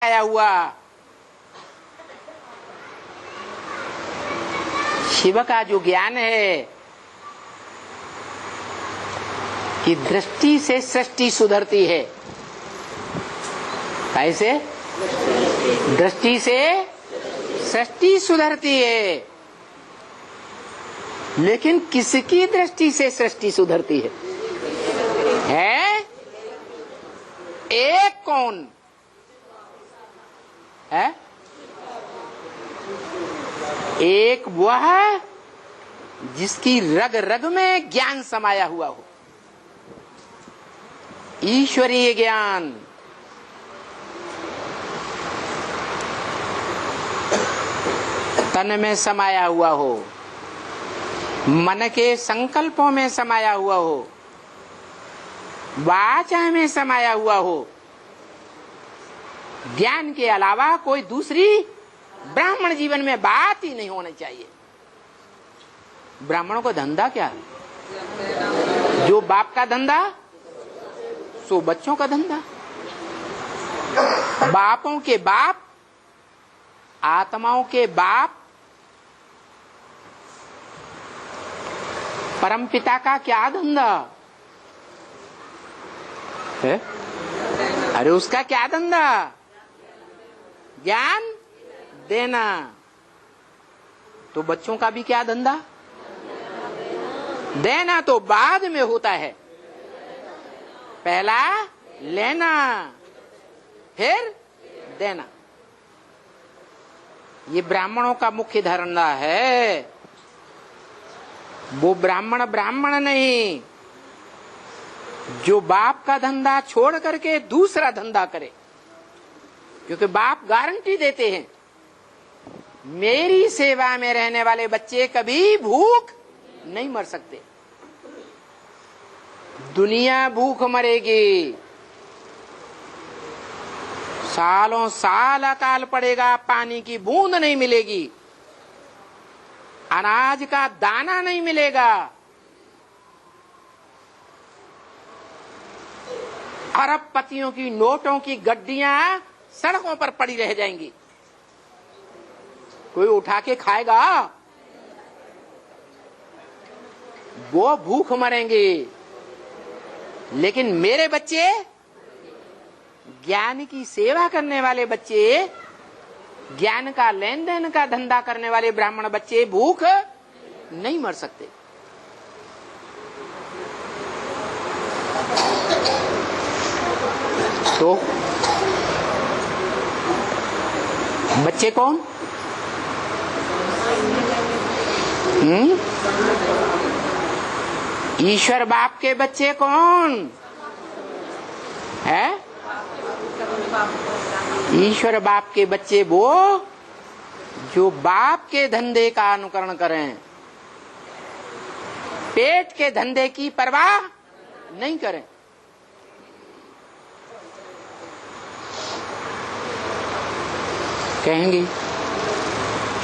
आया हुआ। शिव का जो ज्ञान है कि दृष्टि से सृष्टि सुधरती है। कैसे? दृष्टि से सृष्टि सुधरती है। लेकिन किसकी दृष्टि से सृष्टि सुधरती है? एक कौन है? एक वह जिसकी रग रग में ज्ञान समाया हुआ हो, ईश्वरीय ज्ञान। तन में समाया हुआ हो, मन के संकल्पों में समाया हुआ हो, वाचा में समाया हुआ हो। ज्ञान के अलावा कोई दूसरी ब्राह्मण जीवन में बात ही नहीं होनी चाहिए। ब्राह्मणों का धंधा क्या है? जो बाप का धंधा सो बच्चों का धंधा। बापों के बाप, आत्माओं के बाप, परमपिता का क्या धंधा है? अरे उसका क्या धंधा? ज्ञान देना। तो बच्चों का भी क्या धंधा? देना तो बाद में होता है, पहला लेना फिर देना। ये ब्राह्मणों का मुख्य धंधा है। वो ब्राह्मण ब्राह्मण नहीं जो बाप का धंधा छोड़ करके दूसरा धंधा करे। क्योंकि बाप गारंटी देते हैं, मेरी सेवा में रहने वाले बच्चे कभी भूख नहीं मर सकते। दुनिया भूख मरेगी, सालों साल अकाल पड़ेगा, पानी की बूंद नहीं मिलेगी, अनाज का दाना नहीं मिलेगा, अरबपतियों की नोटों की गड्डियां सड़कों पर पड़ी रह जाएंगी। कोई उठा के खाएगा? वो भूख मरेंगे। लेकिन मेरे बच्चे, ज्ञान की सेवा करने वाले बच्चे, ज्ञान का लेन देन का धंधा करने वाले ब्राह्मण बच्चे भूख नहीं मर सकते। तो बच्चे कौन? ईश्वर बाप के बच्चे कौन है? ईश्वर बाप के बच्चे वो जो बाप के धंधे का अनुकरण करें, पेट के धंधे की परवाह नहीं करें। कहेंगे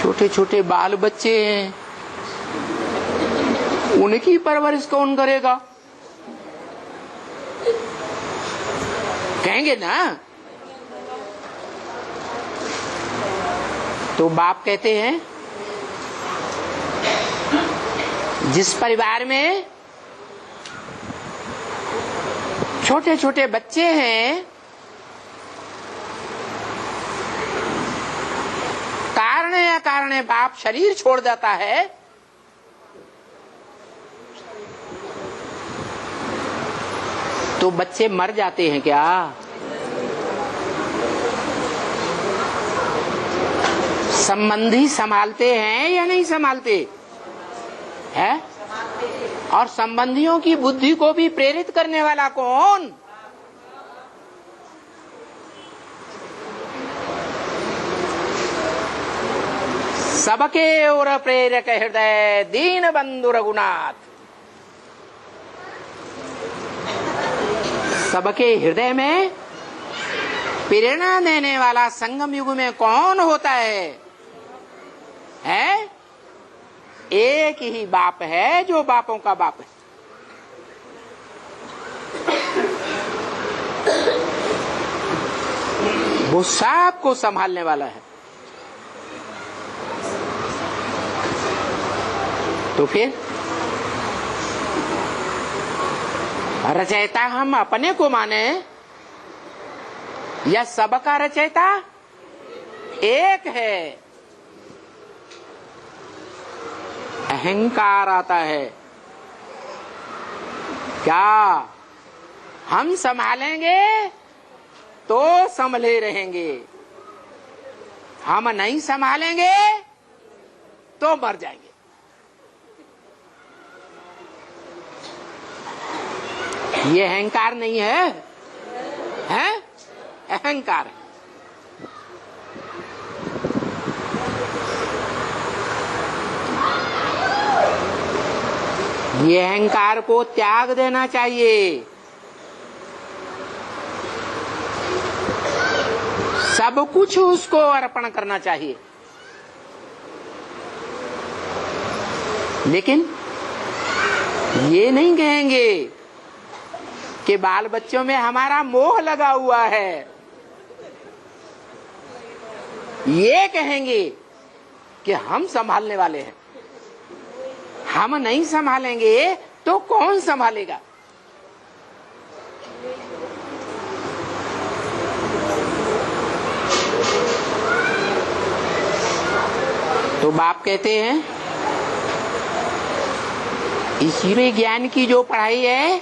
छोटे छोटे बाल बच्चे हैं, उनकी परवरिश कौन करेगा? कहेंगे ना। तो बाप कहते हैं, जिस परिवार में छोटे छोटे बच्चे हैं, कारण या कारण बाप शरीर छोड़ देता है, तो बच्चे मर जाते हैं क्या? संबंधी संभालते हैं या नहीं संभालते हैं? और संबंधियों की बुद्धि को भी प्रेरित करने वाला कौन? सबके ओर प्रेरक हृदय दीन बंधु रघुनाथ। सबके हृदय में प्रेरणा देने वाला संगम युग में कौन होता है? एक ही बाप है जो बापों का बाप है। वो सबको संभालने वाला है। तो फिर रचयिता हम अपने को माने या सबका रचयिता एक है। अहंकार आता है, क्या हम संभालेंगे तो संभले रहेंगे, हम नहीं संभालेंगे तो मर जाएंगे। ये अहंकार नहीं है, है अहंकार है। ये अहंकार को त्याग देना चाहिए। सब कुछ उसको अर्पण करना चाहिए। लेकिन ये नहीं कहेंगे कि बाल बच्चों में हमारा मोह लगा हुआ है। ये कहेंगे कि हम संभालने वाले हैं, हम नहीं संभालेंगे तो कौन संभालेगा। तो बाप कहते हैं ईश्वरीय ज्ञान की जो पढ़ाई है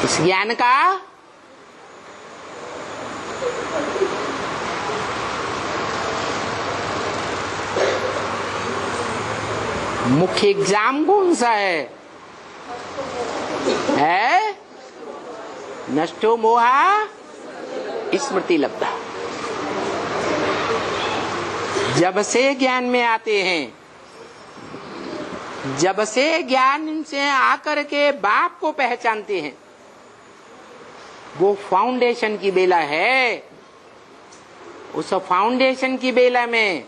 इस ज्ञान का मुख्य एग्जाम कौन सा है? नष्टो मोहा स्मृति लब्धा। जब से ज्ञान में आते हैं, जब से ज्ञान से आकर के बाप को पहचानते हैं, वो फाउंडेशन की बेला है। उस फाउंडेशन की बेला में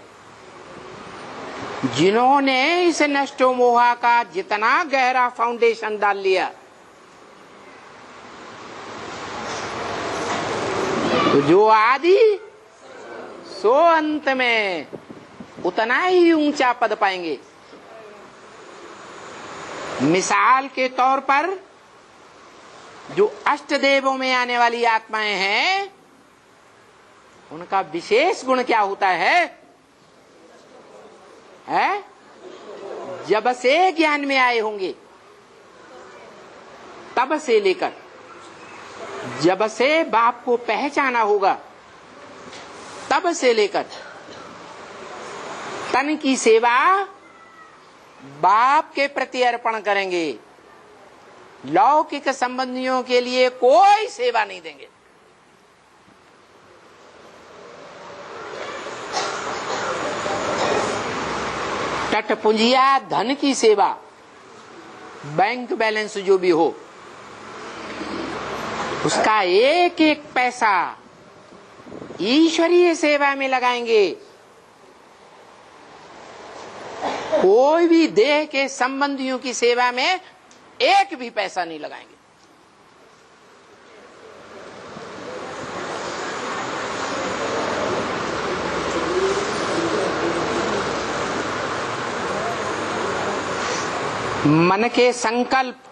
जिन्होंने इस नष्टो मोहा का जितना गहरा फाउंडेशन डाल लिया, तो जो आदि सो अंत में उतना ही ऊंचा पद पाएंगे। मिसाल के तौर पर जो अष्ट देवों में आने वाली आत्माएं हैं, उनका विशेष गुण क्या होता है? जब से ज्ञान में आए होंगे तब से लेकर जब से बाप को पहचाना होगा तब से लेकर तन की सेवा बाप के प्रति अर्पण करेंगे। लौकिक संबंधियों के लिए कोई सेवा नहीं देंगे। टटपुंजिया धन की सेवा, बैंक बैलेंस जो भी हो, उसका एक एक पैसा ईश्वरीय सेवा में लगाएंगे। कोई भी देह के संबंधियों की सेवा में एक भी पैसा नहीं लगाएंगे। मन के संकल्प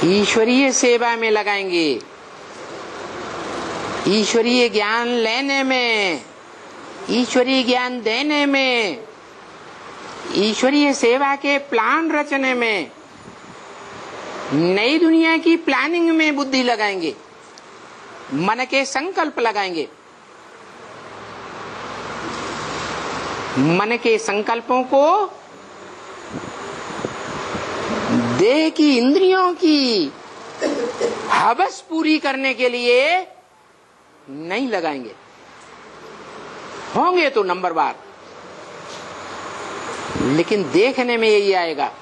ईश्वरीय सेवा में लगाएंगे, ईश्वरीय ज्ञान लेने में, ईश्वरीय ज्ञान देने में, ईश्वरीय सेवा के प्लान रचने में, नई दुनिया की प्लानिंग में बुद्धि लगाएंगे, मन के संकल्प लगाएंगे। मन के संकल्पों को देह की इंद्रियों की हवस पूरी करने के लिए नहीं लगाएंगे। होंगे तो नंबरवार, लेकिन देखने में यही आएगा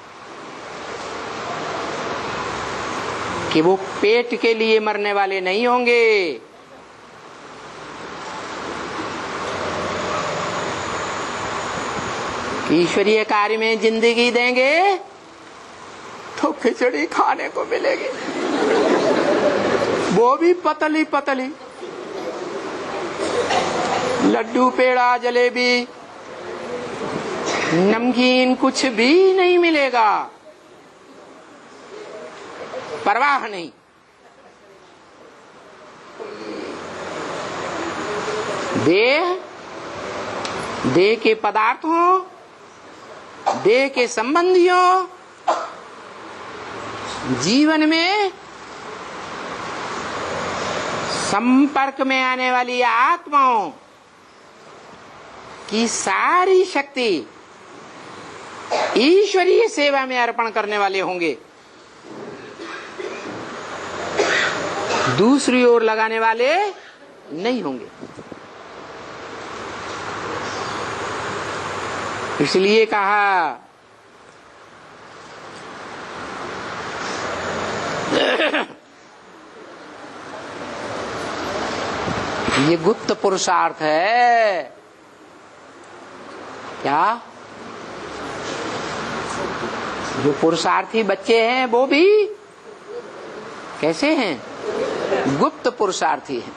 कि वो पेट के लिए मरने वाले नहीं होंगे। ईश्वरीय कार्य में जिंदगी देंगे तो खिचड़ी खाने को मिलेगी, वो भी पतली पतली। लड्डू, पेड़ा, जलेबी, नमकीन कुछ भी नहीं मिलेगा, परवाह नहीं। देह के पदार्थों, देह के संबंधियों, जीवन में संपर्क में आने वाली आत्माओं की सारी शक्ति ईश्वरीय सेवा में अर्पण करने वाले होंगे, दूसरी ओर लगाने वाले नहीं होंगे। इसलिए कहा ये गुप्त पुरुषार्थ है। क्या? जो पुरुषार्थी बच्चे हैं वो भी कैसे हैं? गुप्त पुरुषार्थी हैं,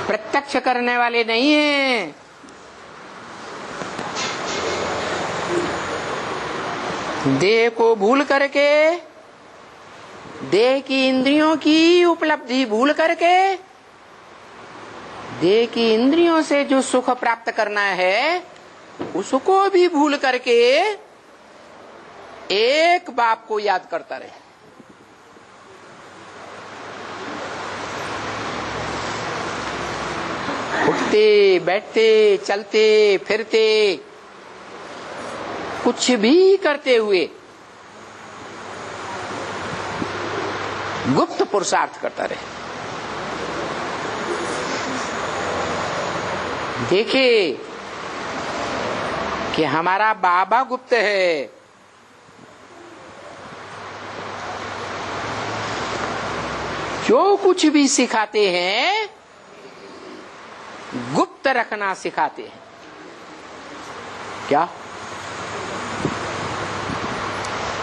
प्रत्यक्ष करने वाले नहीं हैं। देह को भूल करके, देह की इंद्रियों की उपलब्धि भूल करके, देह की इंद्रियों से जो सुख प्राप्त करना है उसको भी भूल करके एक बाप को याद करता रहे। उठते बैठते चलते फिरते कुछ भी करते हुए गुप्त पुरुषार्थ करता रहे। देखे कि हमारा बाबा गुप्त है, जो कुछ भी सिखाते हैं गुप्त रखना सिखाते हैं। क्या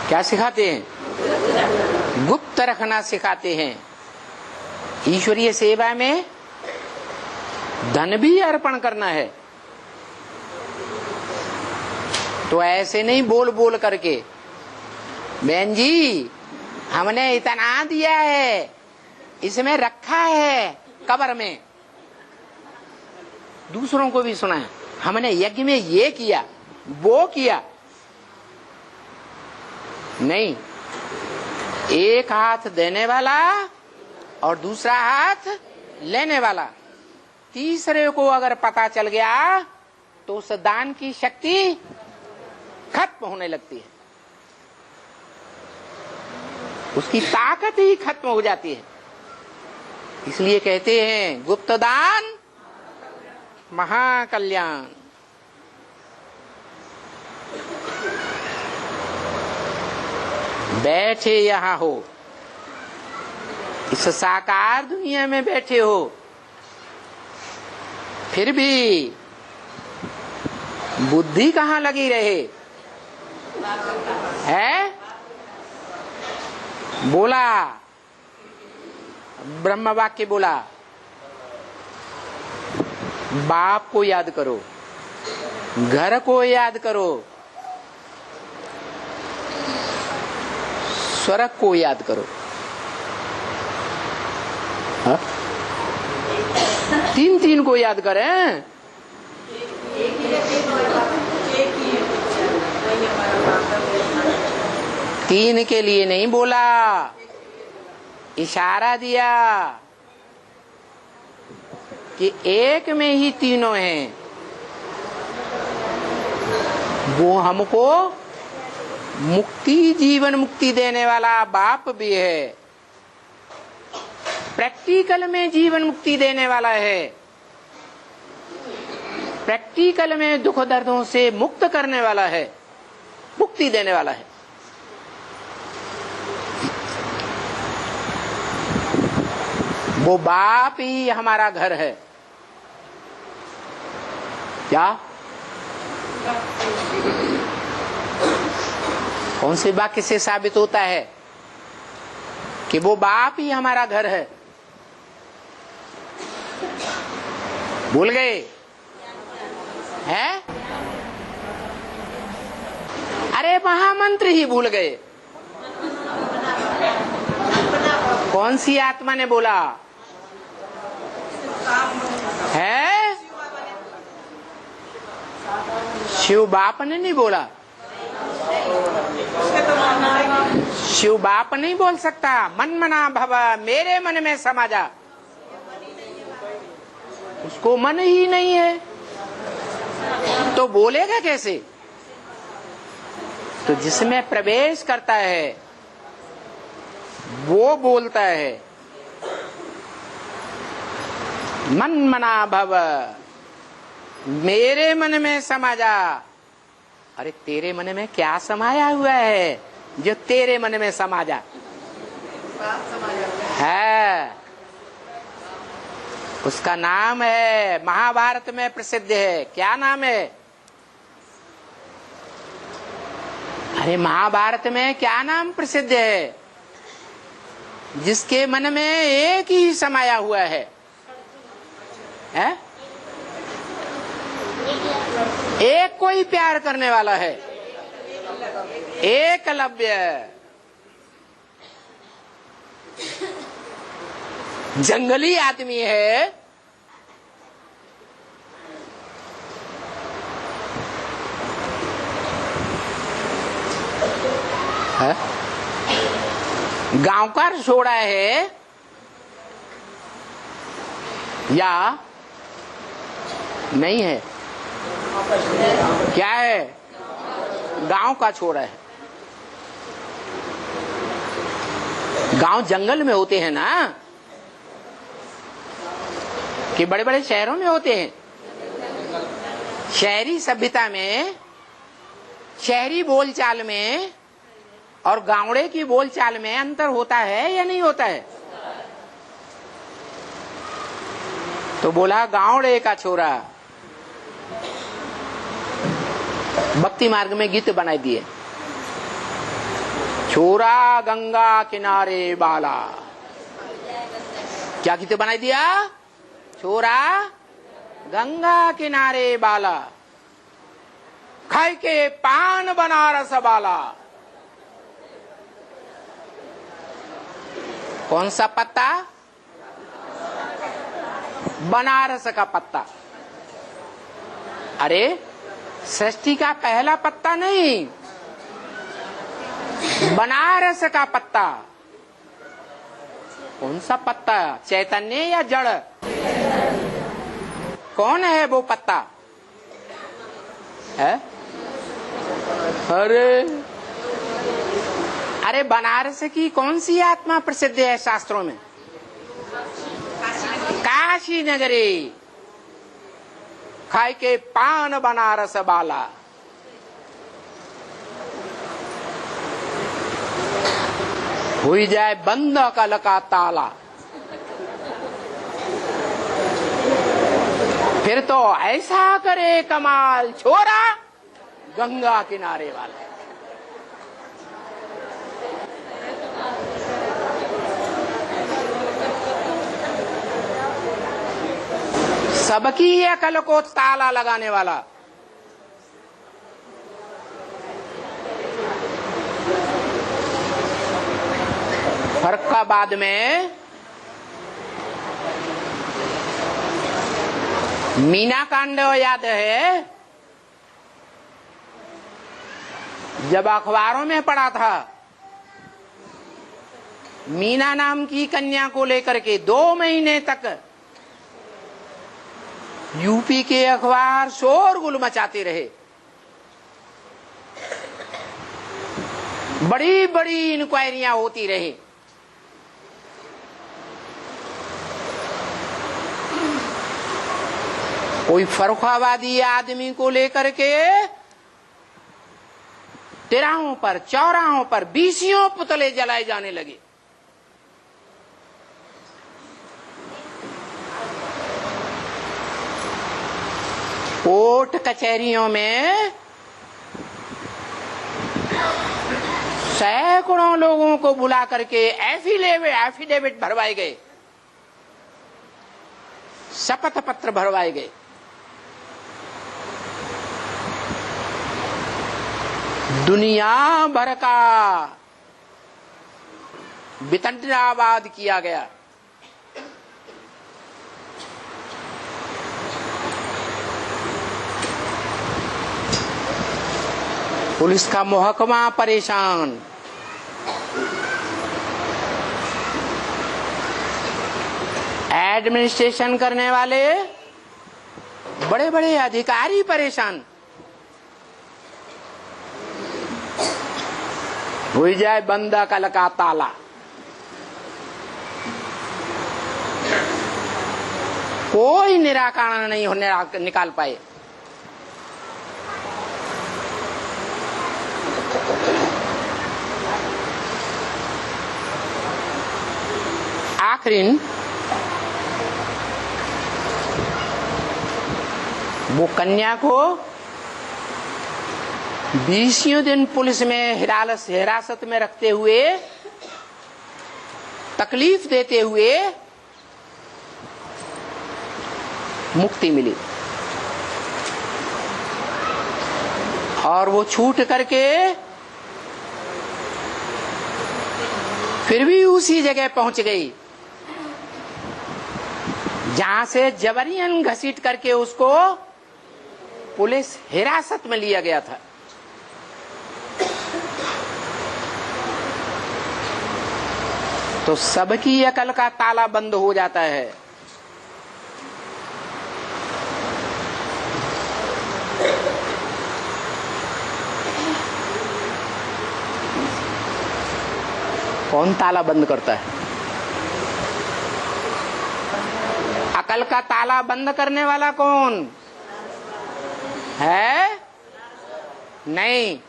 क्या सिखाते हैं? गुप्त रखना सिखाते हैं। ईश्वरीय सेवा में धन भी अर्पण करना है तो ऐसे नहीं बोल बोल करके, बहन जी हमने इतना दिया है, इसमें रखा है कब्र में। दूसरों को भी सुनाया, हमने यज्ञ में ये किया वो किया। नहीं, एक हाथ देने वाला और दूसरा हाथ लेने वाला। तीसरे को अगर पता चल गया तो उस दान की शक्ति खत्म होने लगती है, उसकी ताकत ही खत्म हो जाती है। इसलिए कहते हैं गुप्त दान महाकल्याण। बैठे यहां हो, इस साकार दुनिया में बैठे हो, फिर भी बुद्धि कहां लगी रहे है? बोला, ब्रह्म वाक्य बोला, बाप को याद करो, घर को याद करो, स्वर्ग को याद करो। हा? तीन तीन को याद करें। तीन के लिए नहीं बोला, इशारा दिया कि एक में ही तीनों हैं। वो हमको मुक्ति, जीवन मुक्ति देने वाला बाप भी है, प्रैक्टिकल में जीवन मुक्ति देने वाला है, प्रैक्टिकल में दुख दर्दों से मुक्त करने वाला है, मुक्ति देने वाला है। वो बाप ही हमारा घर है। क्या? कौन से वाक्य से साबित होता है कि वो बाप ही हमारा घर है? भूल गए हैं? अरे महामंत्र ही भूल गए। कौन सी आत्मा ने बोला है? शिव बाप ने नहीं बोला। शिव बाप नहीं बोल सकता। मन मना भव, मेरे मन में समा जा। उसको मन ही नहीं है तो बोलेगा कैसे? तो जिसमें प्रवेश करता है वो बोलता है। मन मना भव, मेरे मन में समा जा। अरे तेरे मन में क्या समाया हुआ है जो तेरे मन में समा जा? है, उसका नाम है, महाभारत में प्रसिद्ध है। क्या नाम है? अरे महाभारत में क्या नाम प्रसिद्ध है जिसके मन में एक ही समाया हुआ है? एक कोई प्यार करने वाला है, एकलव्य। जंगली आदमी है, गांव का छोड़ा है या नहीं है? क्या है? गांव का छोड़ा है। गांव जंगल में होते हैं ना कि बड़े बड़े शहरों में होते हैं? शहरी सभ्यता में, शहरी बोलचाल में और गांवड़े की बोलचाल में अंतर होता है या नहीं होता है? तो बोला गांवड़े का छोरा। भक्ति मार्ग में गीत बनाई दिए। छोरा गंगा किनारे बाला। क्या गीत बनाई दिया? छोरा गंगा किनारे बाला, खाई के पान बनारस बाला। कौन सा पत्ता? बनारस का पत्ता। अरे सृष्टि का पहला पत्ता नहीं, बनारस का पत्ता। कौन सा पत्ता? चैतन्य या जड़? कौन है वो पत्ता? है? अरे बनारस की कौन सी आत्मा प्रसिद्ध है शास्त्रों में? काशी नगरी, खाई के पान बनारस बाला। हुई जाए बंद कल का ताला, फिर तो ऐसा करे कमाल छोरा गंगा किनारे वाला। सबकी अकल को ताला लगाने वाला। फर्रुखाबाद में मीना कांड याद है? जब अखबारों में पढ़ा था, मीना नाम की कन्या को लेकर के 2 महीने तक यूपी के अखबार शोरगुल मचाते रहे। बड़ी बड़ी इंक्वायरियां होती रही। कोई फर्रुखाबादी आदमी को लेकर के तिराहों पर, चौराहों पर 20 पुतले जलाए जाने लगे। कोर्ट कचहरियों में सैकड़ों लोगों को बुला करके एफिडेविट भरवाए गए, शपथ पत्र भरवाए गए। दुनिया भर का वितंडरावाद किया गया। पुलिस का महकमा परेशान, एडमिनिस्ट्रेशन करने वाले बड़े बड़े अधिकारी परेशान। हो जाए बंदा कल का ताला। कोई निराकरण नहीं होने निकाल पाए। आखिर वो कन्या को 20 दिन पुलिस में हिरासत में रखते हुए, तकलीफ देते हुए मुक्ति मिली और वो छूट करके फिर भी उसी जगह पहुंच गई जहां से जबरियन घसीट करके उसको पुलिस हिरासत में लिया गया था। तो सबकी अकल का ताला बंद हो जाता है। कौन ताला बंद करता है? अकल का ताला बंद करने वाला कौन है? नहीं,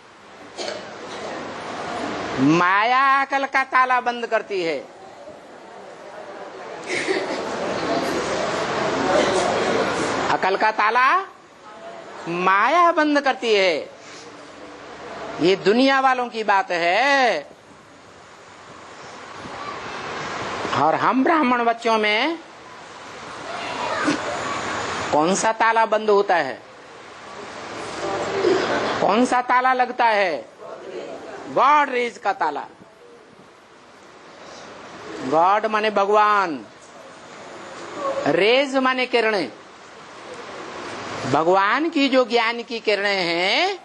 माया अकल का ताला बंद करती है। अकल का ताला माया बंद करती है। ये दुनिया वालों की बात है। और हम ब्राह्मण बच्चों में कौन सा ताला बंद होता है? कौन सा ताला लगता है? गॉड रेज का ताला। गॉड माने भगवान, रेज माने किरणें। भगवान की जो ज्ञान की किरणें हैं,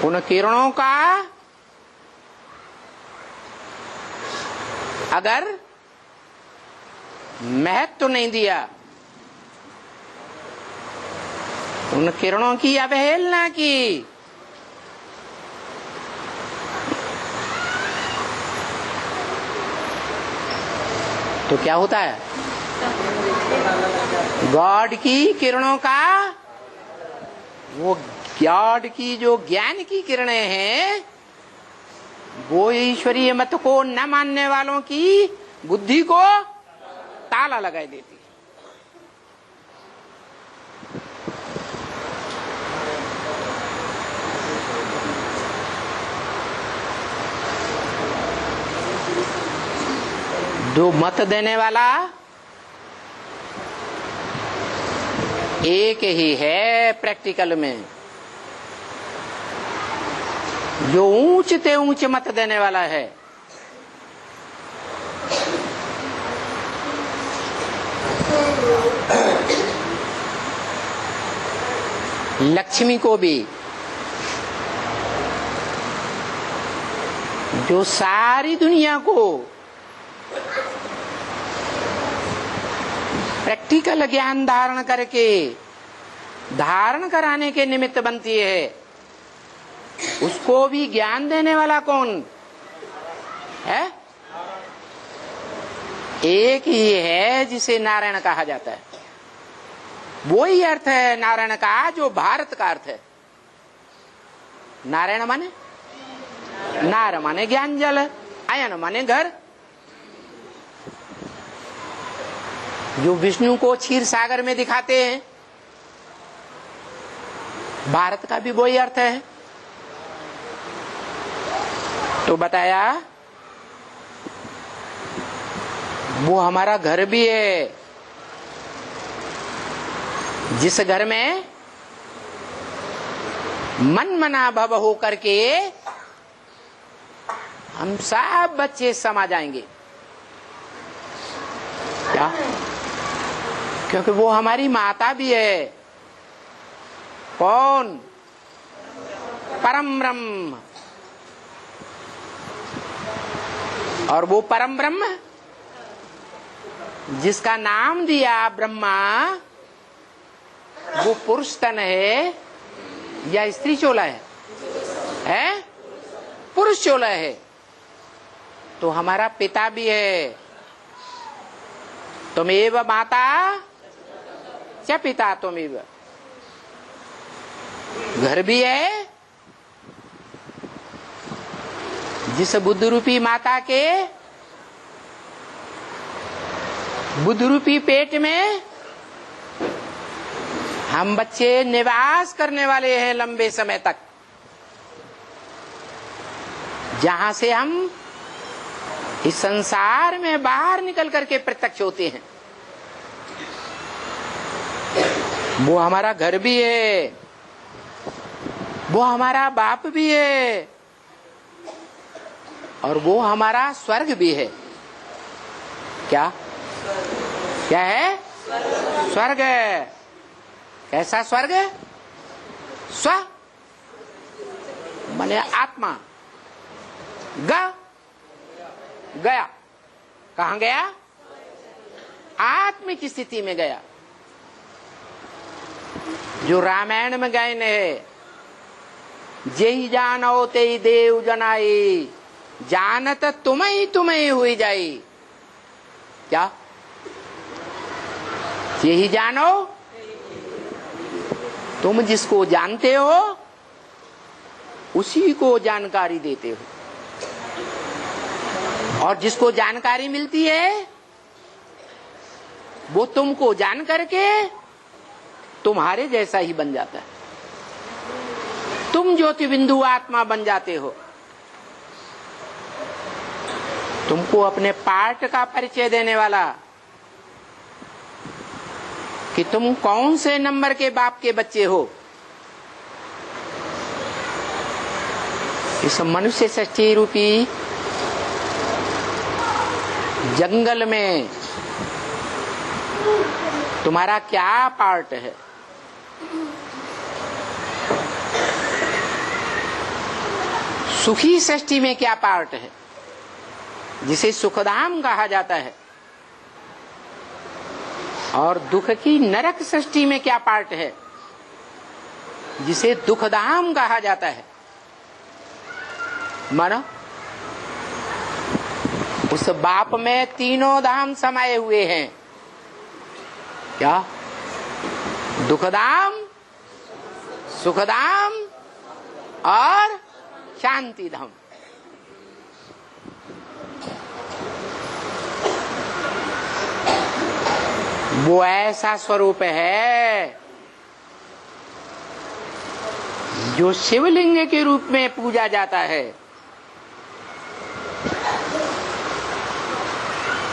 उन किरणों का अगर महत्व नहीं दिया, उन किरणों की अवहेलना की, तो क्या होता है? गॉड की किरणों का, वो गॉड की जो ज्ञान की किरणें हैं, वो ईश्वरीय मत को न मानने वालों की बुद्धि को ताला लगा देती है। जो मत देने वाला एक ही है प्रैक्टिकल में, जो ऊंच ते ऊंच मत देने वाला है। लक्ष्मी को भी, जो सारी दुनिया को प्रैक्टिकल ज्ञान धारण करके धारण कराने के निमित्त बनती है, उसको भी ज्ञान देने वाला कौन है? एक ही है जिसे नारायण कहा जाता है। वही अर्थ है नारायण का जो भारत का अर्थ है। नारायण माने, नार माने ज्ञान जल, आयन माने घर। जो विष्णु को क्षीर सागर में दिखाते हैं, भारत का भी वही अर्थ है। तो बताया वो हमारा घर भी है, जिस घर में मन मना भव हो करके हम सब बच्चे समा जाएंगे। क्या? क्योंकि वो हमारी माता भी है। कौन? परम ब्रह्म। और वो परम ब्रह्म जिसका नाम दिया ब्रह्मा, वो पुरुष तन है या स्त्री चोला है? है? पुरुष चोला है। तो हमारा पिता भी है। तुमेव माता च पिता तुमेव। घर भी है, जिस बुद्ध रूपी माता के बुद्ध रूपी पेट में हम बच्चे निवास करने वाले हैं लंबे समय तक, जहां से हम इस संसार में बाहर निकल करके प्रत्यक्ष होते हैं। वो हमारा घर भी है, वो हमारा बाप भी है, और वो हमारा स्वर्ग भी है। क्या? क्या है? स्वर्ग है। कैसा स्वर्ग? स्व माने आत्मा। गया। कहां गया? आत्म की स्थिति में गया। जो रामायण में गायन है, जेहि जानो तेहि देव जनाई, जानत तुम्हें हुई जाई। क्या? यही जानो, तुम जिसको जानते हो उसी को जानकारी देते हो, और जिसको जानकारी मिलती है वो तुमको जान करके तुम्हारे जैसा ही बन जाता है। तुम ज्योति बिंदु आत्मा बन जाते हो। तुमको अपने पार्ट का परिचय देने वाला कि तुम कौन से नंबर के बाप के बच्चे हो, इस मनुष्य सृष्टि रूपी जंगल में तुम्हारा क्या पार्ट है। सुखी सृष्टि में क्या पार्ट है, जिसे सुखधाम कहा जाता है, और दुख की नरक सृष्टि में क्या पार्ट है, जिसे दुखधाम कहा जाता है। मानो उस बाप में तीनों धाम समाये हुए हैं। क्या? दुखधाम, सुखधाम और शांति धाम। वो ऐसा स्वरूप है जो शिवलिंग के रूप में पूजा जाता है।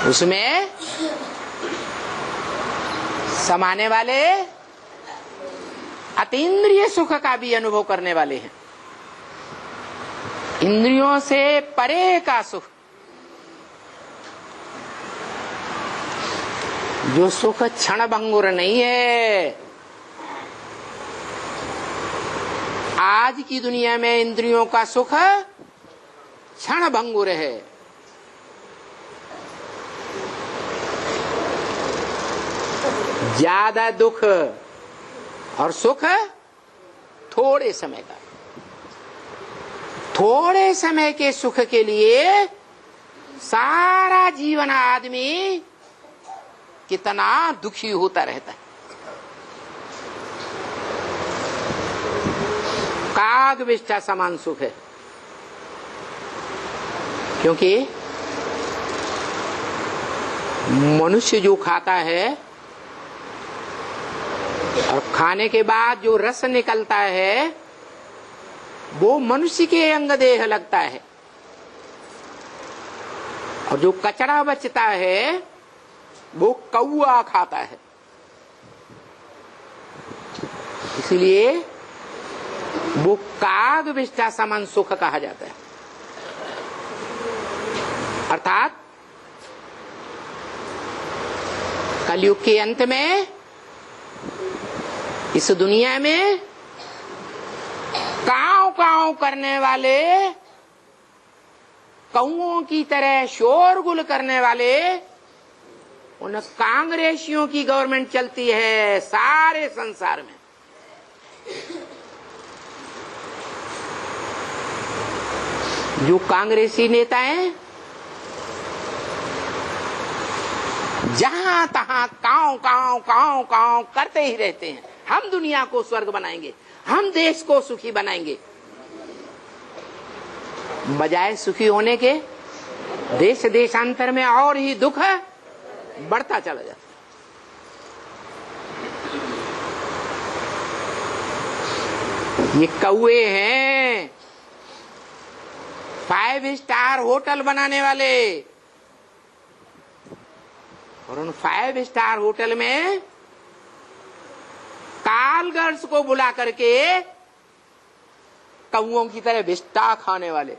उसमें समाने वाले अतीन्द्रिय सुख का भी अनुभव करने वाले हैं। इंद्रियों से परे का सुख, जो सुख क्षण भंगुर नहीं है। आज की दुनिया में इंद्रियों का सुख क्षण भंगुर है। ज्यादा दुख और सुख थोड़े समय का। थोड़े समय के सुख के लिए सारा जीवन आदमी कितना दुखी होता रहता है। काग विष्ठा समान सुख है, क्योंकि मनुष्य जो खाता है और खाने के बाद जो रस निकलता है वो मनुष्य के अंग देह लगता है, और जो कचरा बचता है वो कौआ खाता है। इसलिए वो काग विष्ठा समान सुख कहा जाता है। अर्थात कलयुग के अंत में इस दुनिया में काव काव करने वाले, कौओं की तरह शोरगुल करने वाले उन कांग्रेसियों की गवर्नमेंट चलती है सारे संसार में। जो कांग्रेसी नेता हैं जहां तहां काव काव काव काव करते ही रहते हैं। हम दुनिया को स्वर्ग बनाएंगे, हम देश को सुखी बनाएंगे। बजाय सुखी होने के देश देशांतर में और ही दुख बढ़ता चला जाता। ये कौए हैं 5 स्टार होटल बनाने वाले, और उन 5 स्टार होटल में कालगर्ल्स को बुला करके कौओं की तरह विष्टा खाने वाले।